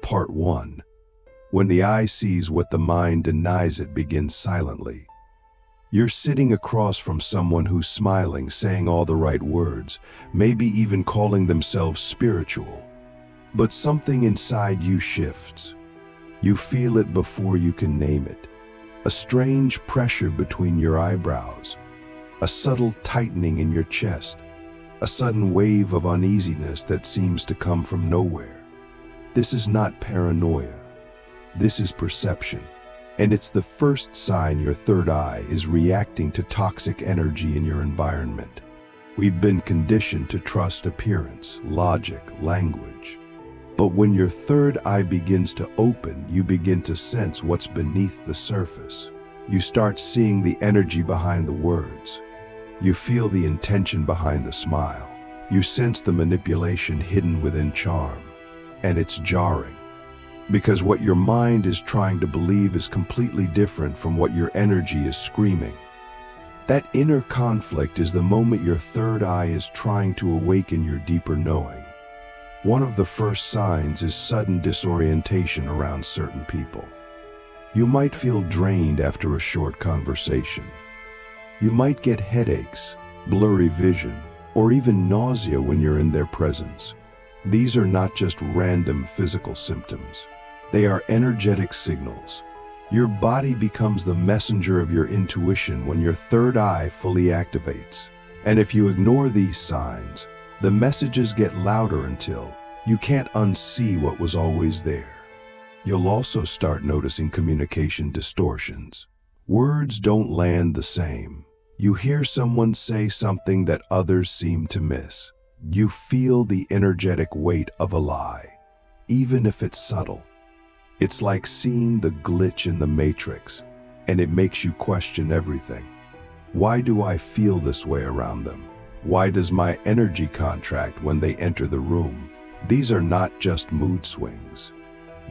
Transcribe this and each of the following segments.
Part 1. When the eye sees what the mind denies it begins silently. You're sitting across from someone who's smiling, saying all the right words, maybe even calling themselves spiritual. But something inside you shifts. You feel it before you can name it. A strange pressure between your eyebrows, a subtle tightening in your chest, a sudden wave of uneasiness that seems to come from nowhere. This is not paranoia. This is perception. And it's the first sign your third eye is reacting to toxic energy in your environment. We've been conditioned to trust appearance, logic, language. But when your third eye begins to open, you begin to sense what's beneath the surface. You start seeing the energy behind the words. You feel the intention behind the smile. You sense the manipulation hidden within charm. And it's jarring. Because what your mind is trying to believe is completely different from what your energy is screaming. That inner conflict is the moment your third eye is trying to awaken your deeper knowing. One of the first signs is sudden disorientation around certain people. You might feel drained after a short conversation. You might get headaches, blurry vision, or even nausea when you're in their presence. These are not just random physical symptoms. They are energetic signals. Your body becomes the messenger of your intuition when your third eye fully activates. And if you ignore these signs, the messages get louder until you can't unsee what was always there. You'll also start noticing communication distortions. Words don't land the same. You hear someone say something that others seem to miss. You feel the energetic weight of a lie, even if it's subtle. It's like seeing the glitch in the matrix, and it makes you question everything. Why do I feel this way around them? Why does my energy contract when they enter the room? These are not just mood swings.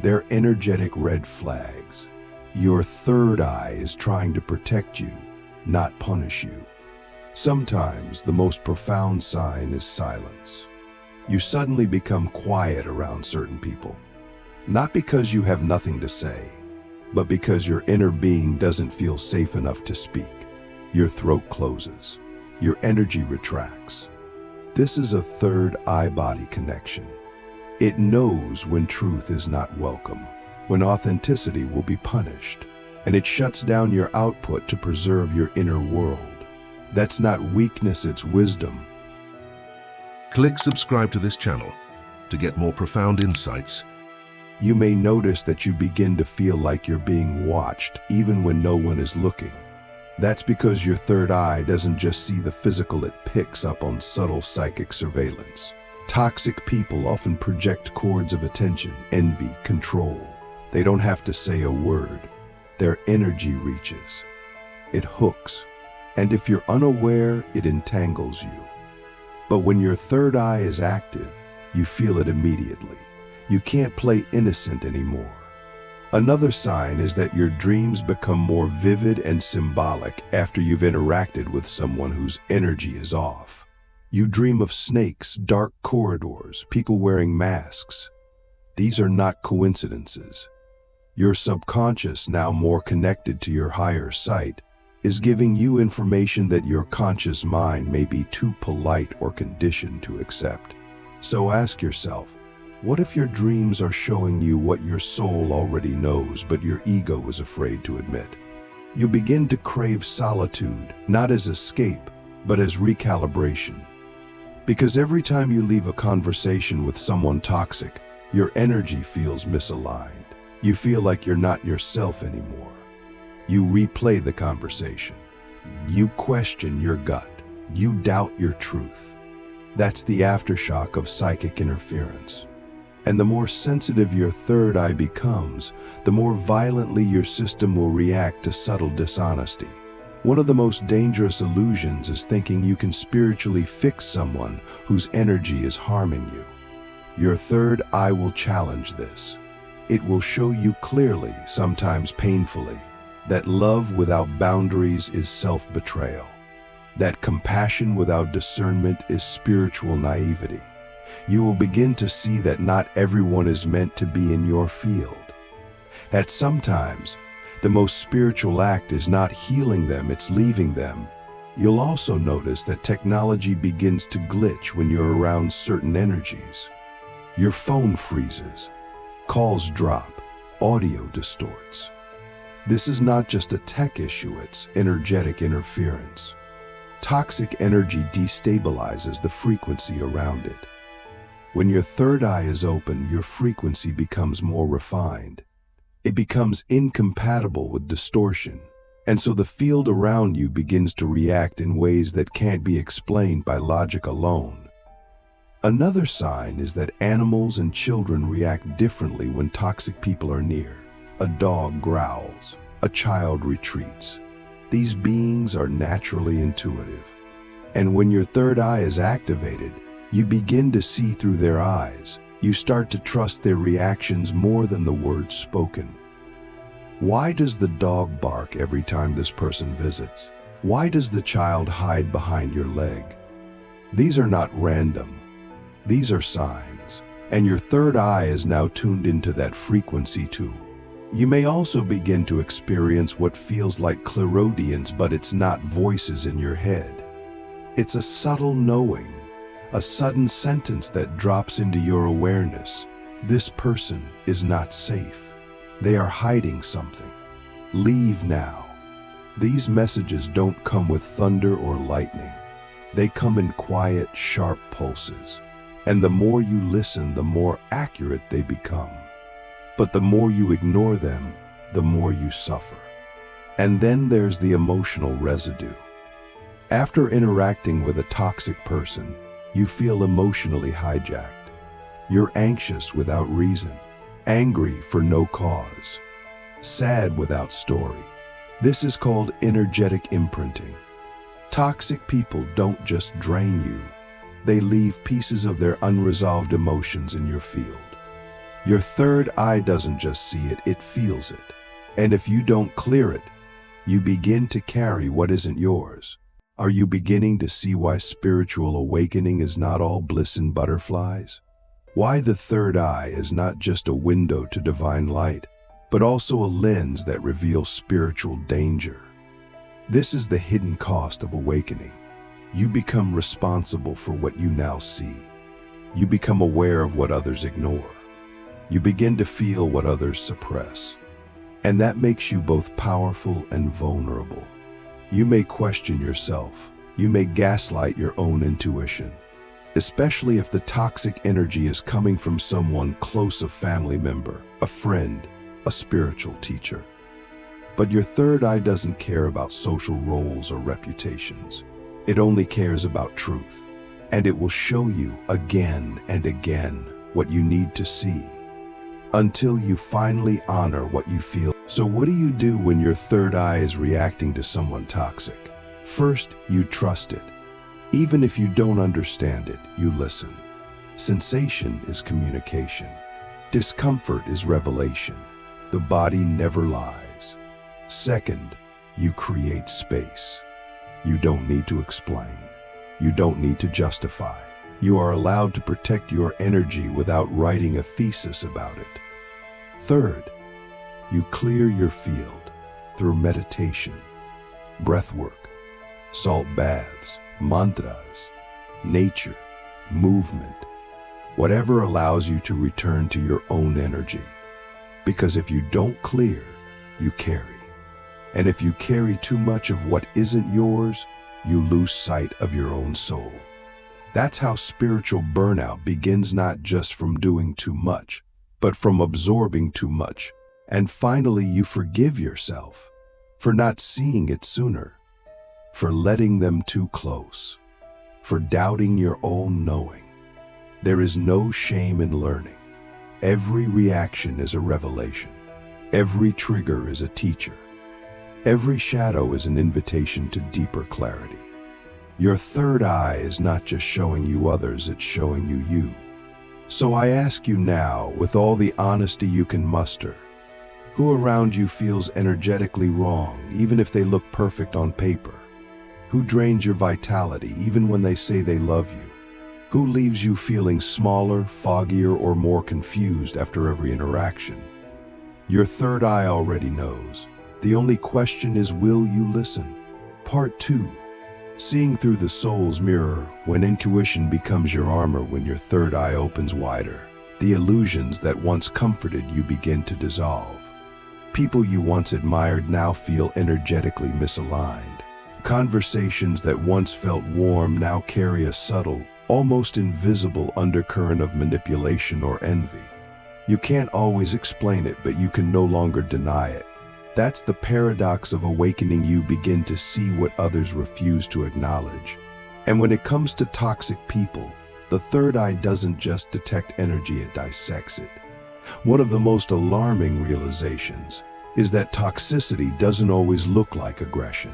They're energetic red flags. Your third eye is trying to protect you, not punish you. Sometimes the most profound sign is silence. You suddenly become quiet around certain people. Not because you have nothing to say, but because your inner being doesn't feel safe enough to speak. Your throat closes. Your energy retracts. This is a third eye-body connection. It knows when truth is not welcome, when authenticity will be punished, and it shuts down your output to preserve your inner world. That's not weakness, it's wisdom. Click subscribe to this channel to get more profound insights. You may notice that you begin to feel like you're being watched even when no one is looking. That's because your third eye doesn't just see the physical, it picks up on subtle psychic surveillance. Toxic people often project cords of attention, envy, control. They don't have to say a word. Their energy reaches. It hooks. And if you're unaware, it entangles you. But when your third eye is active, you feel it immediately. You can't play innocent anymore. Another sign is that your dreams become more vivid and symbolic after you've interacted with someone whose energy is off. You dream of snakes, dark corridors, people wearing masks. These are not coincidences. Your subconscious, now more connected to your higher sight, is giving you information that your conscious mind may be too polite or conditioned to accept. So ask yourself, what if your dreams are showing you what your soul already knows, but your ego is afraid to admit? You begin to crave solitude, not as escape, but as recalibration. Because every time you leave a conversation with someone toxic, your energy feels misaligned. You feel like you're not yourself anymore. You replay the conversation. You question your gut. You doubt your truth. That's the aftershock of psychic interference. And the more sensitive your third eye becomes, the more violently your system will react to subtle dishonesty. One of the most dangerous illusions is thinking you can spiritually fix someone whose energy is harming you. Your third eye will challenge this. It will show you clearly, sometimes painfully, that love without boundaries is self-betrayal. That compassion without discernment is spiritual naivety. You will begin to see that not everyone is meant to be in your field. That sometimes the most spiritual act is not healing them, it's leaving them. You'll also notice that technology begins to glitch when you're around certain energies. Your phone freezes, calls drop, audio distorts. This is not just a tech issue, it's energetic interference. Toxic energy destabilizes the frequency around it. When your third eye is open, your frequency becomes more refined. It becomes incompatible with distortion, and so the field around you begins to react in ways that can't be explained by logic alone. Another sign is that animals and children react differently when toxic people are near. A dog growls, a child retreats. These beings are naturally intuitive. And when your third eye is activated, you begin to see through their eyes. You start to trust their reactions more than the words spoken. Why does the dog bark every time this person visits? Why does the child hide behind your leg? These are not random. These are signs. And your third eye is now tuned into that frequency too. You may also begin to experience what feels like clairaudience, but it's not voices in your head. It's a subtle knowing, a sudden sentence that drops into your awareness. This person is not safe. They are hiding something. Leave now. These messages don't come with thunder or lightning. They come in quiet, sharp pulses. And the more you listen, the more accurate they become. But the more you ignore them, the more you suffer. And then there's the emotional residue. After interacting with a toxic person, you feel emotionally hijacked. You're anxious without reason, angry for no cause, sad without story. This is called energetic imprinting. Toxic people don't just drain you, they leave pieces of their unresolved emotions in your field. Your third eye doesn't just see it, it feels it. And if you don't clear it, you begin to carry what isn't yours. Are you beginning to see why spiritual awakening is not all bliss and butterflies? Why the third eye is not just a window to divine light, but also a lens that reveals spiritual danger. This is the hidden cost of awakening. You become responsible for what you now see. You become aware of what others ignore. You begin to feel what others suppress. And that makes you both powerful and vulnerable. You may question yourself. You may gaslight your own intuition, especially if the toxic energy is coming from someone close, a family member, a friend, a spiritual teacher. But your third eye doesn't care about social roles or reputations. It only cares about truth. And it will show you again and again what you need to see, until you finally honor what you feel. So what do you do when your third eye is reacting to someone toxic? First, you trust it. Even if you don't understand it, you listen. Sensation is communication. Discomfort is revelation. The body never lies. Second, you create space. You don't need to explain. You don't need to justify. You are allowed to protect your energy without writing a thesis about it. Third, you clear your field through meditation, breath work, salt baths, mantras, nature, movement, whatever allows you to return to your own energy. Because if you don't clear, you carry. And if you carry too much of what isn't yours, you lose sight of your own soul. That's how spiritual burnout begins, not just from doing too much, but from absorbing too much. And finally, you forgive yourself for not seeing it sooner, for letting them too close, for doubting your own knowing. There is no shame in learning. Every reaction is a revelation. Every trigger is a teacher. Every shadow is an invitation to deeper clarity. Your third eye is not just showing you others, it's showing you you. So I ask you now, with all the honesty you can muster, who around you feels energetically wrong, even if they look perfect on paper? Who drains your vitality, even when they say they love you? Who leaves you feeling smaller, foggier, or more confused after every interaction? Your third eye already knows. The only question is, will you listen? Part 2. Seeing through the soul's mirror, when intuition becomes your armor, when your third eye opens wider. The illusions that once comforted you begin to dissolve. People you once admired now feel energetically misaligned. Conversations that once felt warm now carry a subtle, almost invisible undercurrent of manipulation or envy. You can't always explain it, but you can no longer deny it. That's the paradox of awakening. You begin to see what others refuse to acknowledge. And when it comes to toxic people, the third eye doesn't just detect energy, it dissects it. One of the most alarming realizations is that toxicity doesn't always look like aggression.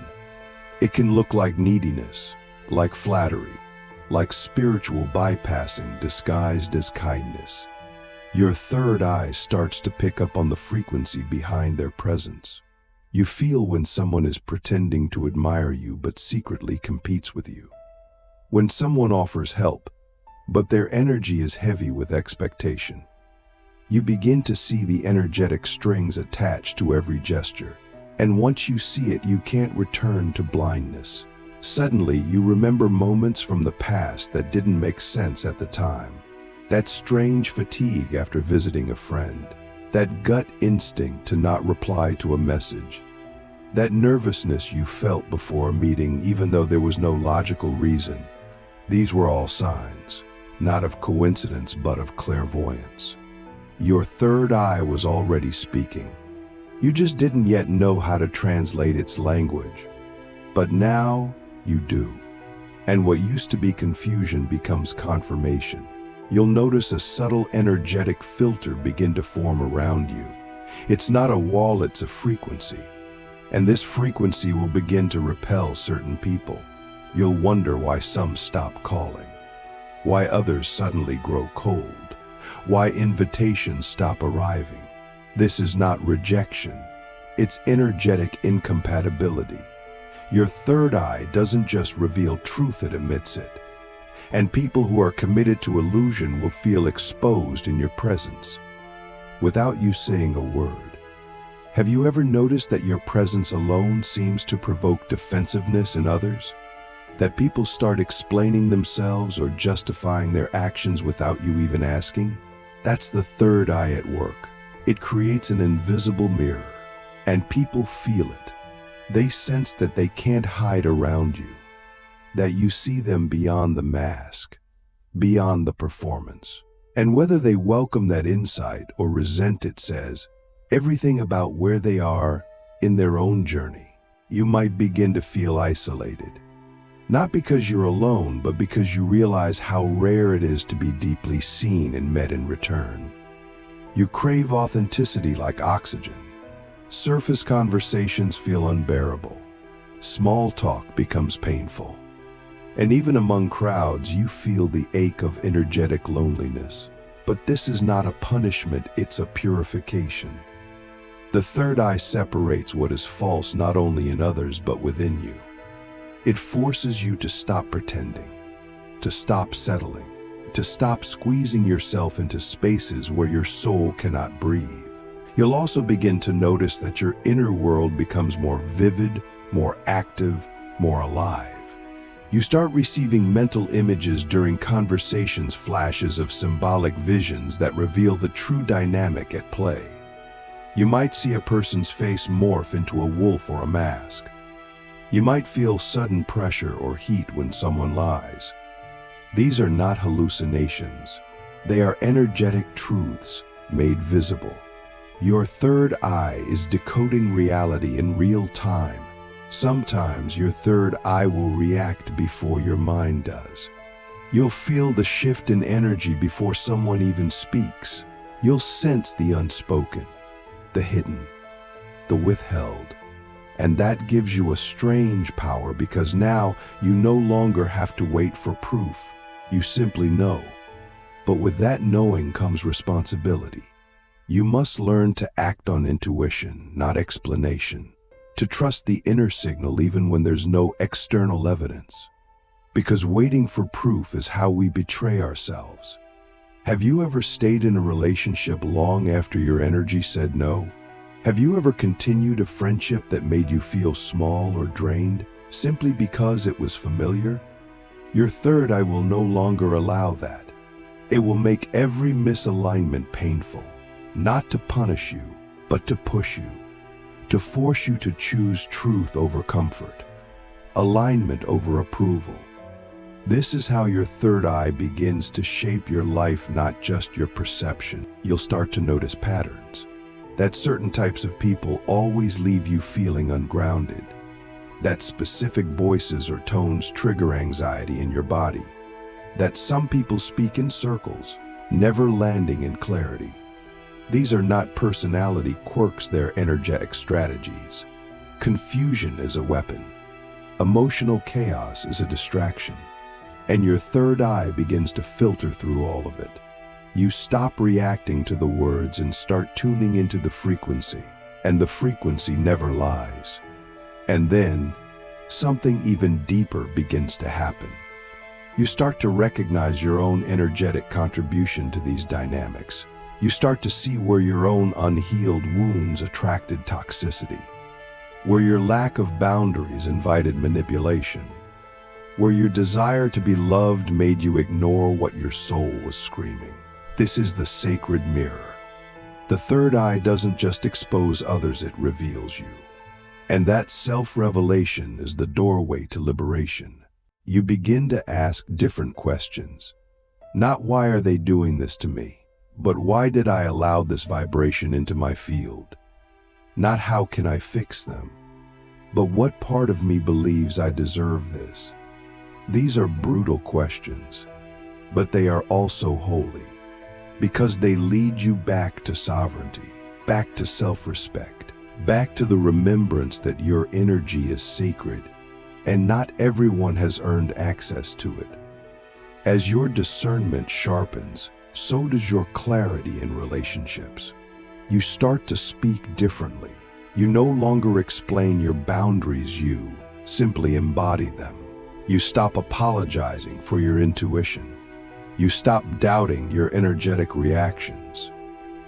It can look like neediness, like flattery, like spiritual bypassing disguised as kindness. Your third eye starts to pick up on the frequency behind their presence. You feel when someone is pretending to admire you but secretly competes with you. When someone offers help, but their energy is heavy with expectation. You begin to see the energetic strings attached to every gesture, and once you see it, you can't return to blindness. Suddenly, you remember moments from the past that didn't make sense at the time. That strange fatigue after visiting a friend, that gut instinct to not reply to a message, that nervousness you felt before a meeting even though there was no logical reason. These were all signs, not of coincidence but of clairvoyance. Your third eye was already speaking. You just didn't yet know how to translate its language. But now you do. And what used to be confusion becomes confirmation. You'll notice a subtle energetic filter begin to form around you. It's not a wall, it's a frequency. And this frequency will begin to repel certain people. You'll wonder why some stop calling, why others suddenly grow cold, why invitations stop arriving. This is not rejection, it's energetic incompatibility. Your third eye doesn't just reveal truth, it emits it. And people who are committed to illusion will feel exposed in your presence, without you saying a word. Have you ever noticed that your presence alone seems to provoke defensiveness in others? That people start explaining themselves or justifying their actions without you even asking? That's the third eye at work. It creates an invisible mirror, and people feel it. They sense that they can't hide around you, that you see them beyond the mask, beyond the performance. And whether they welcome that insight or resent it says everything about where they are in their own journey. You might begin to feel isolated, not because you're alone, but because you realize how rare it is to be deeply seen and met in return. You crave authenticity like oxygen. Surface conversations feel unbearable. Small talk becomes painful. And even among crowds, you feel the ache of energetic loneliness. But this is not a punishment, it's a purification. The third eye separates what is false not only in others but within you. It forces you to stop pretending, to stop settling, to stop squeezing yourself into spaces where your soul cannot breathe. You'll also begin to notice that your inner world becomes more vivid, more active, more alive. You start receiving mental images during conversations, flashes of symbolic visions that reveal the true dynamic at play. You might see a person's face morph into a wolf or a mask. You might feel sudden pressure or heat when someone lies. These are not hallucinations. They are energetic truths made visible. Your third eye is decoding reality in real time. Sometimes your third eye will react before your mind does. You'll feel the shift in energy before someone even speaks. You'll sense the unspoken, the hidden, the withheld. And that gives you a strange power because now you no longer have to wait for proof. You simply know. But with that knowing comes responsibility. You must learn to act on intuition, not explanation. To trust the inner signal even when there's no external evidence. Because waiting for proof is how we betray ourselves. Have you ever stayed in a relationship long after your energy said no? Have you ever continued a friendship that made you feel small or drained simply because it was familiar? Your third eye will no longer allow that. It will make every misalignment painful, not to punish you, but to push you, to force you to choose truth over comfort, alignment over approval. This is how your third eye begins to shape your life, not just your perception. You'll start to notice patterns. That certain types of people always leave you feeling ungrounded. That specific voices or tones trigger anxiety in your body. That some people speak in circles, never landing in clarity. These are not personality quirks, they're energetic strategies. Confusion is a weapon. Emotional chaos is a distraction. And your third eye begins to filter through all of it. You stop reacting to the words and start tuning into the frequency, and the frequency never lies. And then, something even deeper begins to happen. You start to recognize your own energetic contribution to these dynamics. You start to see where your own unhealed wounds attracted toxicity, where your lack of boundaries invited manipulation, where your desire to be loved made you ignore what your soul was screaming. This is the sacred mirror. The third eye doesn't just expose others, it reveals you. And that self-revelation is the doorway to liberation. You begin to ask different questions. Not why are they doing this to me, but why did I allow this vibration into my field? Not how can I fix them, but what part of me believes I deserve this? These are brutal questions, but they are also holy, because they lead you back to sovereignty, back to self-respect, back to the remembrance that your energy is sacred, and not everyone has earned access to it. As your discernment sharpens, so does your clarity in relationships. You start to speak differently. You no longer explain your boundaries, you simply embody them. You stop apologizing for your intuition. You stop doubting your energetic reactions.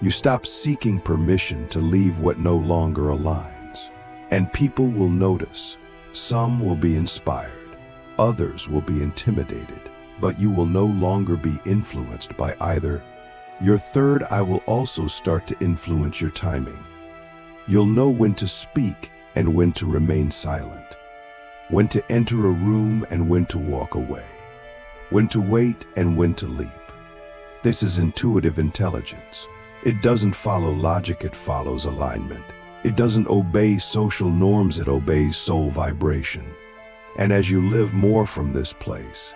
You stop seeking permission to leave what no longer aligns. And people will notice. Some will be inspired. Others will be intimidated. But you will no longer be influenced by either. Your third eye will also start to influence your timing. You'll know when to speak and when to remain silent. When to enter a room and when to walk away. When to wait and when to leap. This is intuitive intelligence. It doesn't follow logic, it follows alignment. It doesn't obey social norms, it obeys soul vibration. And as you live more from this place,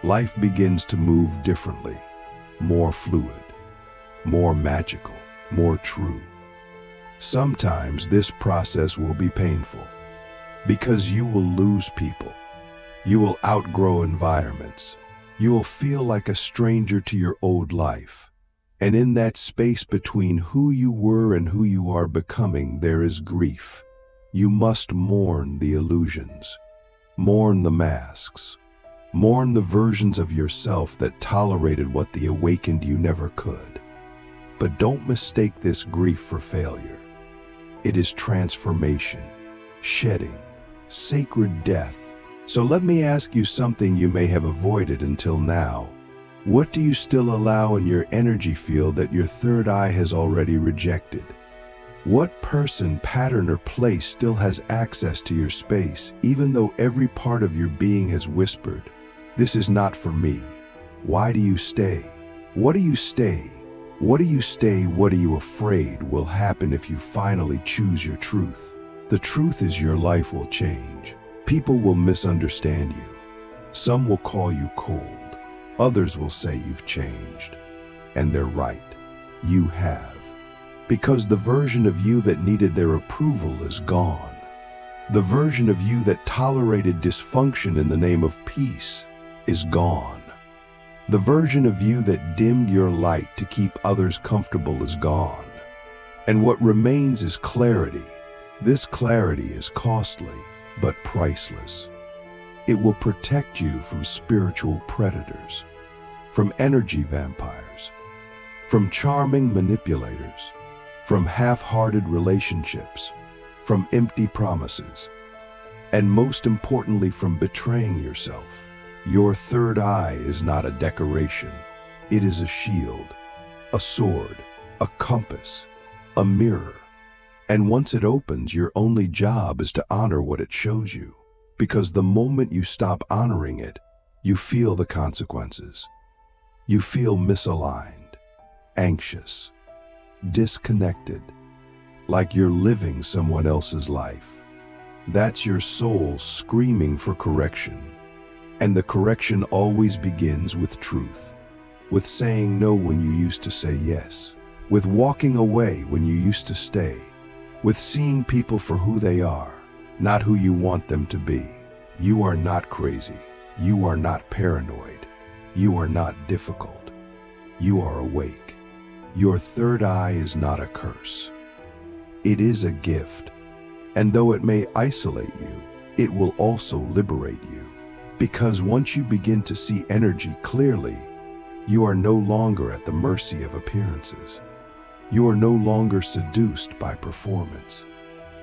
life begins to move differently, more fluid, more magical, more true. Sometimes this process will be painful, because you will lose people. You will outgrow environments. You will feel like a stranger to your old life. And in that space between who you were and who you are becoming, there is grief. You must mourn the illusions, mourn the masks, mourn the versions of yourself that tolerated what the awakened you never could. But don't mistake this grief for failure. It is transformation, shedding, sacred death. So let me ask you something you may have avoided until now. What do you still allow in your energy field that your third eye has already rejected? What person, pattern, or place still has access to your space, even though every part of your being has whispered, "This is not for me"? Why do you stay? What do you stay? What do you stay? What are you afraid will happen if you finally choose your truth? The truth is your life will change. People will misunderstand you. Some will call you cold. Others will say you've changed. And they're right. You have. Because the version of you that needed their approval is gone. The version of you that tolerated dysfunction in the name of peace is gone. The version of you that dimmed your light to keep others comfortable is gone. And what remains is clarity. This clarity is costly, but priceless. It will protect you from spiritual predators, from energy vampires, from charming manipulators, from half-hearted relationships, from empty promises, and most importantly, from betraying yourself. Your third eye is not a decoration. It is a shield, a sword, a compass, a mirror. And once it opens, your only job is to honor what it shows you. Because the moment you stop honoring it, you feel the consequences. You feel misaligned, anxious, disconnected, like you're living someone else's life. That's your soul screaming for correction. And the correction always begins with truth, with saying no when you used to say yes, with walking away when you used to stay, with seeing people for who they are, not who you want them to be. You are not crazy. You are not paranoid. You are not difficult. You are awake. Your third eye is not a curse. It is a gift. And though it may isolate you, it will also liberate you. Because once you begin to see energy clearly, you are no longer at the mercy of appearances. You are no longer seduced by performance.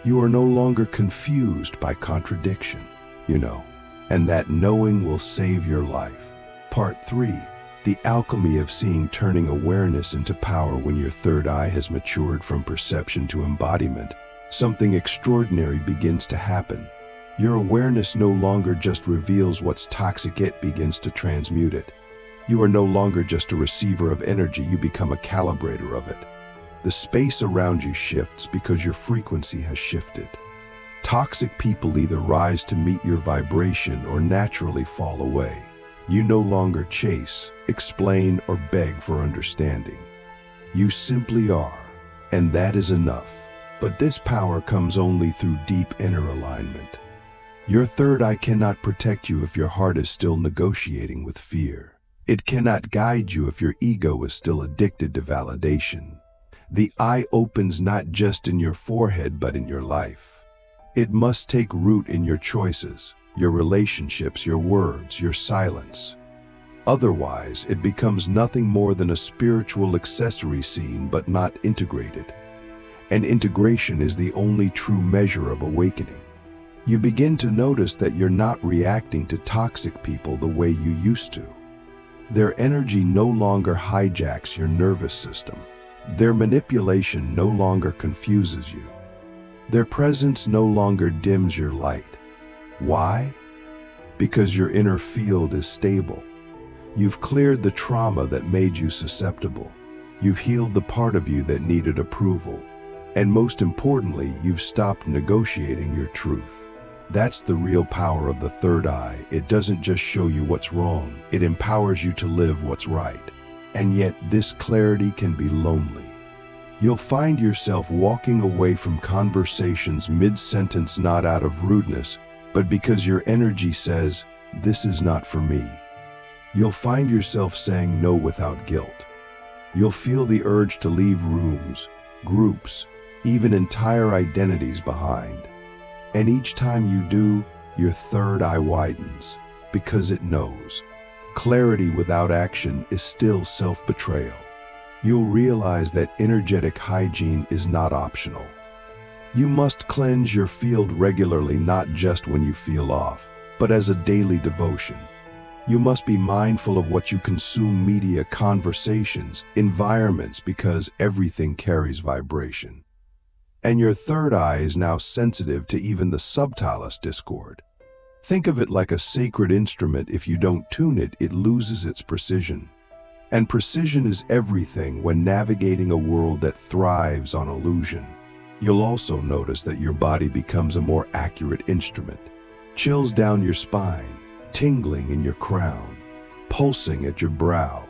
You are no longer confused by contradiction, and that knowing will save your life. Part 3, the alchemy of seeing, turning awareness into power. When your third eye has matured from perception to embodiment, something extraordinary begins to happen. Your awareness no longer just reveals what's toxic, it begins to transmute it. You are no longer just a receiver of energy, you become a calibrator of it. The space around you shifts because your frequency has shifted. Toxic people either rise to meet your vibration or naturally fall away. You no longer chase, explain, or beg for understanding. You simply are, and that is enough. But this power comes only through deep inner alignment. Your third eye cannot protect you if your heart is still negotiating with fear. It cannot guide you if your ego is still addicted to validation. The eye opens not just in your forehead, but in your life. It must take root in your choices, your relationships, your words, your silence. Otherwise, it becomes nothing more than a spiritual accessory seen but not integrated. And integration is the only true measure of awakening. You begin to notice that you're not reacting to toxic people the way you used to. Their energy no longer hijacks your nervous system. Their manipulation no longer confuses you. Their presence no longer dims your light. Why? Because your inner field is stable. You've cleared the trauma that made you susceptible. You've healed the part of you that needed approval. And most importantly, you've stopped negotiating your truth. That's the real power of the third eye. It doesn't just show you what's wrong, it empowers you to live what's right. And yet this clarity can be lonely. You'll find yourself walking away from conversations mid-sentence, not out of rudeness, but because your energy says, "This is not for me." You'll find yourself saying no without guilt. You'll feel the urge to leave rooms, groups, even entire identities behind. And each time you do, your third eye widens, because it knows. Clarity without action is still self-betrayal. You'll realize that energetic hygiene is not optional. You must cleanse your field regularly, not just when you feel off, but as a daily devotion. You must be mindful of what you consume: media, conversations, environments, because everything carries vibration. And your third eye is now sensitive to even the subtlest discord. Think of it like a sacred instrument. If you don't tune it, it loses its precision. And precision is everything when navigating a world that thrives on illusion. You'll also notice that your body becomes a more accurate instrument. Chills down your spine, tingling in your crown, pulsing at your brow.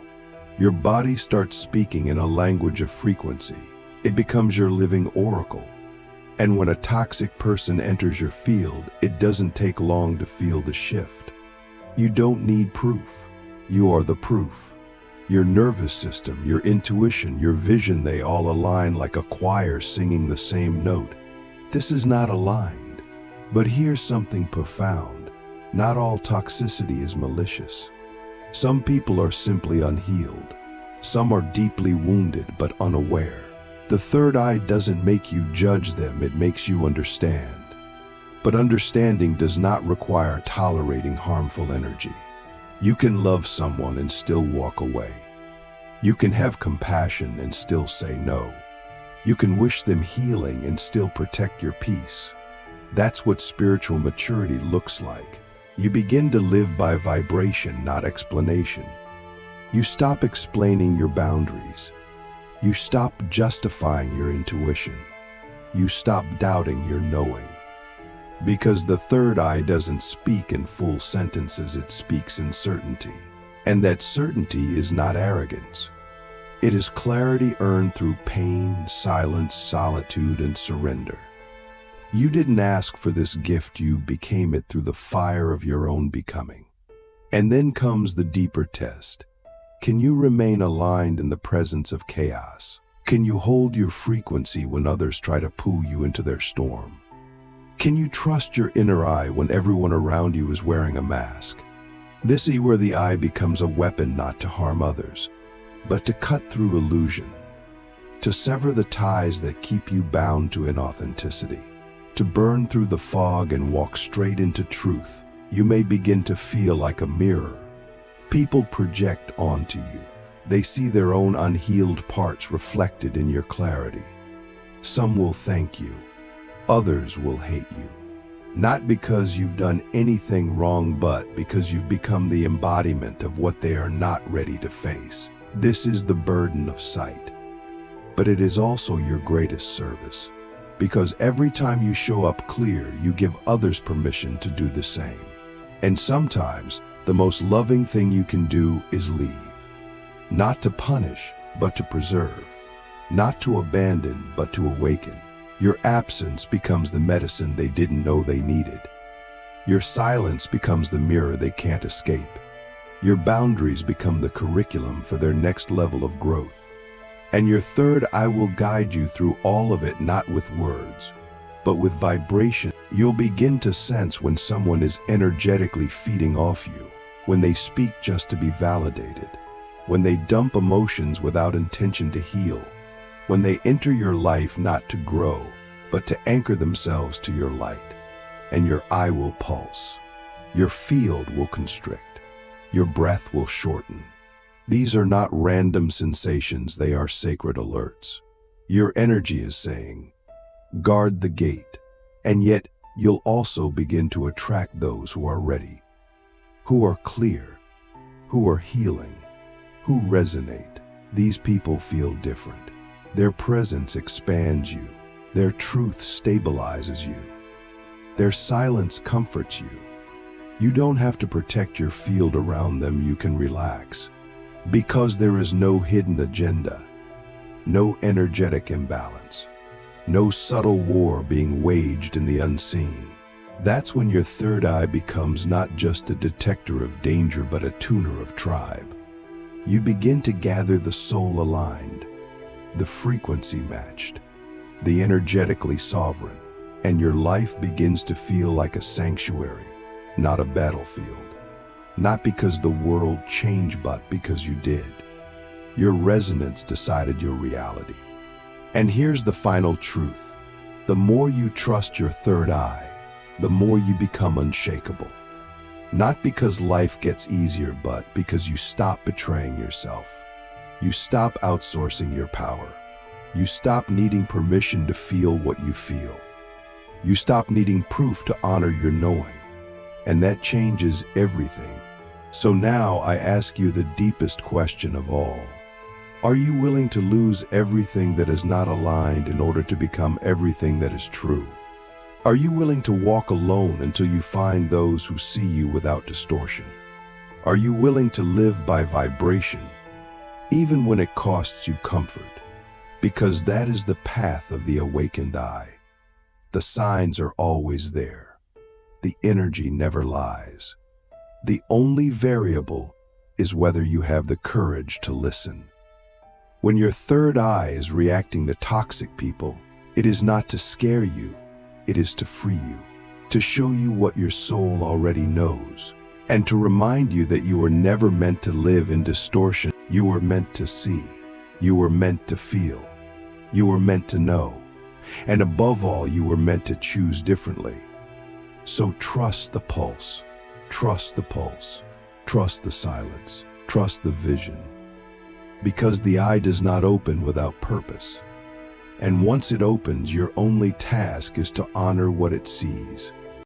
Your body starts speaking in a language of frequency. It becomes your living oracle. And when a toxic person enters your field, it doesn't take long to feel the shift. You don't need proof. You are the proof. Your nervous system, your intuition, your vision, they all align like a choir singing the same note. This is not aligned. But here's something profound. Not all toxicity is malicious. Some people are simply unhealed. Some are deeply wounded but unaware. The third eye doesn't make you judge them, it makes you understand. But understanding does not require tolerating harmful energy. You can love someone and still walk away. You can have compassion and still say no. You can wish them healing and still protect your peace. That's what spiritual maturity looks like. You begin to live by vibration, not explanation. You stop explaining your boundaries. You stop justifying your intuition. You stop doubting your knowing. Because the third eye doesn't speak in full sentences, it speaks in certainty. And that certainty is not arrogance. It is clarity earned through pain, silence, solitude, and surrender. You didn't ask for this gift, you became it through the fire of your own becoming. And then comes the deeper test. Can you remain aligned in the presence of chaos? Can you hold your frequency when others try to pull you into their storm? Can you trust your inner eye when everyone around you is wearing a mask? This is where the eye becomes a weapon not to harm others, but to cut through illusion, to sever the ties that keep you bound to inauthenticity, to burn through the fog and walk straight into truth. You may begin to feel like a mirror. People project onto you. They see their own unhealed parts reflected in your clarity. Some will thank you. Others will hate you. Not because you've done anything wrong, but because you've become the embodiment of what they are not ready to face. This is the burden of sight. But it is also your greatest service. Because every time you show up clear, you give others permission to do the same. And sometimes, the most loving thing you can do is leave. Not to punish, but to preserve. Not to abandon, but to awaken. Your absence becomes the medicine they didn't know they needed. Your silence becomes the mirror they can't escape. Your boundaries become the curriculum for their next level of growth. And your third eye will guide you through all of it, not with words, but with vibration. You'll begin to sense when someone is energetically feeding off you, when they speak just to be validated, when they dump emotions without intention to heal, when they enter your life not to grow, but to anchor themselves to your light. And your eye will pulse. Your field will constrict. Your breath will shorten. These are not random sensations, they are sacred alerts. Your energy is saying, guard the gate. And yet, you'll also begin to attract those who are ready, who are clear, who are healing, who resonate. These people feel different. Their presence expands you. Their truth stabilizes you. Their silence comforts you. You don't have to protect your field around them, you can relax. Because there is no hidden agenda, no energetic imbalance, no subtle war being waged in the unseen. That's when your third eye becomes not just a detector of danger, but a tuner of tribe. You begin to gather the soul aligned, the frequency matched, the energetically sovereign, and your life begins to feel like a sanctuary, not a battlefield. Not because the world changed, but because you did. Your resonance decided your reality. And here's the final truth. The more you trust your third eye, the more you become unshakable. Not because life gets easier, but because you stop betraying yourself. You stop outsourcing your power. You stop needing permission to feel what you feel. You stop needing proof to honor your knowing. And that changes everything. So now I ask you the deepest question of all. Are you willing to lose everything that is not aligned in order to become everything that is true? Are you willing to walk alone until you find those who see you without distortion? Are you willing to live by vibration, even when it costs you comfort? Because that is the path of the awakened eye. The signs are always there. The energy never lies. The only variable is whether you have the courage to listen. When your third eye is reacting to toxic people, it is not to scare you, it is to free you. to show you what your soul already knows, and to remind you that you were never meant to live in distortion. You were meant to see. You were meant to feel. You were meant to know. And above all, you were meant to choose differently. So trust the pulse. Trust the pulse. Trust the silence. Trust the vision. Because the eye does not open without purpose. And once it opens, your only task is to honor what it sees,